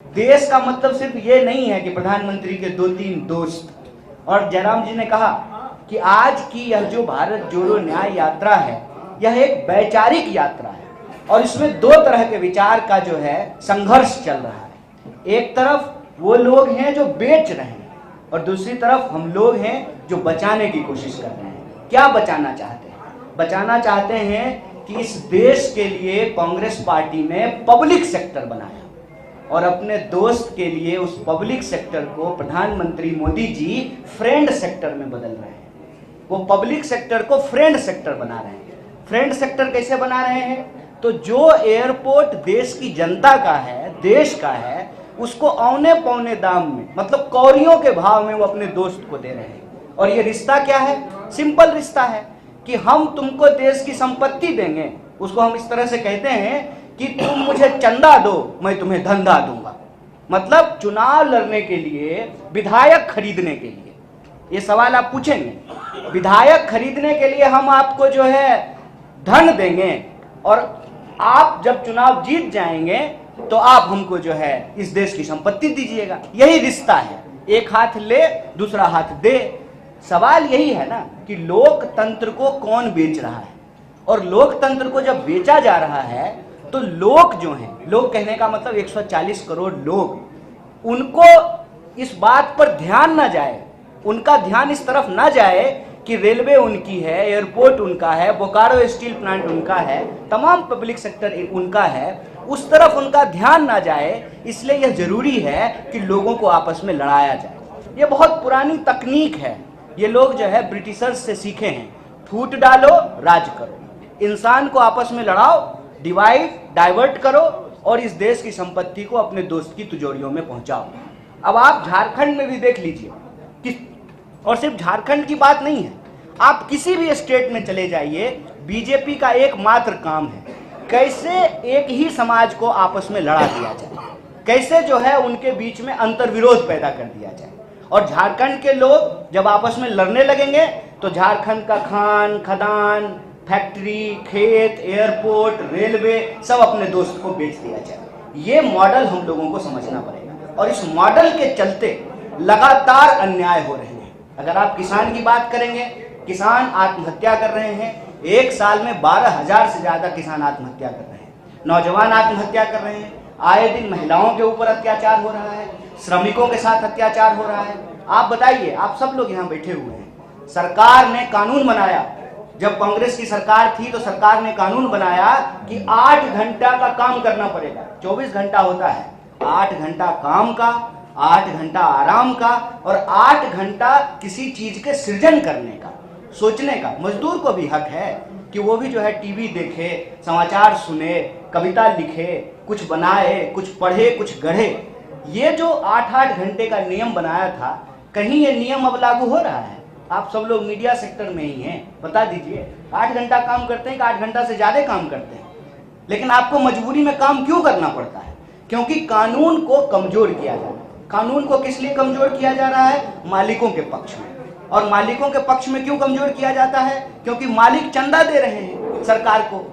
देश का मतलब सिर्फ ये नहीं है कि प्रधानमंत्री के 2-3 दोस्त। और जयराम जी ने कहा कि आज की यह जो भारत जोड़ो न्याय यात्रा है, यह एक वैचारिक यात्रा है और इसमें दो तरह के विचार का जो है संघर्ष चल रहा है। एक तरफ वो लोग हैं जो बेच रहे हैं और दूसरी तरफ हम लोग हैं जो बचाने की कोशिश कर रहे हैं। क्या बचाना चाहते हैं? बचाना चाहते हैं कि इस देश के लिए कांग्रेस पार्टी ने पब्लिक सेक्टर बनाया और अपने दोस्त के लिए उस पब्लिक सेक्टर को प्रधानमंत्री मोदी जी फ्रेंड सेक्टर में बदल रहे हैं। वो पब्लिक सेक्टर को फ्रेंड सेक्टर बना रहे हैं। फ्रेंड सेक्टर कैसे बना रहे हैं? तो जो एयरपोर्ट देश की जनता का है, देश का है, उसको औने पौने दाम में, मतलब कौड़ियों के भाव में वो अपने दोस्त को दे रहे हैं। और ये रिश्ता क्या है? सिंपल रिश्ता है कि हम तुमको देश की संपत्ति देंगे। उसको हम इस तरह से कहते हैं कि तुम मुझे चंदा दो, मैं तुम्हें धंधा दूंगा। मतलब चुनाव लड़ने के लिए, विधायक खरीदने के लिए, ये सवाल आप पूछेंगे, विधायक खरीदने के लिए हम आपको जो है धन देंगे और आप जब चुनाव जीत जाएंगे तो आप हमको जो है इस देश की संपत्ति दीजिएगा। यही रिश्ता है, एक हाथ ले दूसरा हाथ दे। सवाल यही है ना कि लोकतंत्र को कौन बेच रहा है, और लोकतंत्र को जब बेचा जा रहा है तो लोग जो हैं, लोग कहने का मतलब 140 करोड़ लोग, उनको इस बात पर ध्यान ना जाए, उनका ध्यान इस तरफ ना जाए कि रेलवे उनकी है, एयरपोर्ट उनका है, बोकारो स्टील प्लांट उनका है, तमाम पब्लिक सेक्टर उनका है, उस तरफ उनका ध्यान ना जाए। इसलिए यह जरूरी है कि लोगों को आपस में लड़ाया जाए। ये बहुत पुरानी तकनीक है, ये लोग जो है ब्रिटिशर्स से सीखे हैं। फूट डालो, राज करो, इंसान को आपस में लड़ाओ, डिवाइड डाइवर्ट करो और इस देश की संपत्ति को अपने दोस्त की तिजोरियों में पहुंचाओ। अब आप झारखंड में भी देख लीजिए कि, और सिर्फ झारखंड की बात नहीं है, आप किसी भी स्टेट में चले जाइए, बीजेपी का एकमात्र काम है कैसे एक ही समाज को आपस में लड़ा दिया जाए, कैसे जो है उनके बीच में अंतर्विरोध पैदा कर दिया जाए। और झारखंड के लोग जब आपस में लड़ने लगेंगे तो झारखंड का खान खदान, फैक्ट्री, खेत, एयरपोर्ट, रेलवे सब अपने दोस्त को बेच दिया जाए। ये मॉडल हम लोगों को समझना पड़ेगा और इस मॉडल के चलते लगातार अन्याय हो रहे हैं। अगर आप किसान की बात करेंगे, किसान आत्महत्या कर रहे हैं। एक साल में 12,000 से ज्यादा किसान आत्महत्या कर रहे हैं, नौजवान आत्महत्या कर रहे हैं, आए दिन महिलाओं के ऊपर अत्याचार हो रहा है, श्रमिकों के साथ अत्याचार हो रहा है। आप बताइए, आप सब लोग यहाँ बैठे हुए हैं, सरकार ने कानून बनाया, जब कांग्रेस की सरकार थी तो सरकार ने कानून बनाया कि 8 घंटा का काम करना पड़ेगा। 24 घंटा होता है, 8 घंटा काम का, 8 घंटा आराम का और 8 घंटा किसी चीज के सृजन करने का, सोचने का। मजदूर को भी हक है कि वो भी जो है टीवी देखे, समाचार सुने, कविता लिखे, कुछ बनाए, कुछ पढ़े, कुछ गढ़े। ये जो 8-8 घंटे का नियम बनाया था, कहीं ये नियम अब लागू हो रहा है? आप सब लोग मीडिया सेक्टर में ही हैं, बता दीजिए 8 घंटा काम करते हैं कि 8 घंटा से ज्यादा काम करते हैं? लेकिन आपको मजबूरी में काम क्यों करना पड़ता है? क्योंकि कानून को कमजोर किया जा रहा है। कानून को किस लिए कमजोर किया जा रहा है? मालिकों के पक्ष में। और मालिकों के पक्ष में क्यों कमजोर किया जाता है? क्योंकि मालिक चंदा दे रहे हैं सरकार को,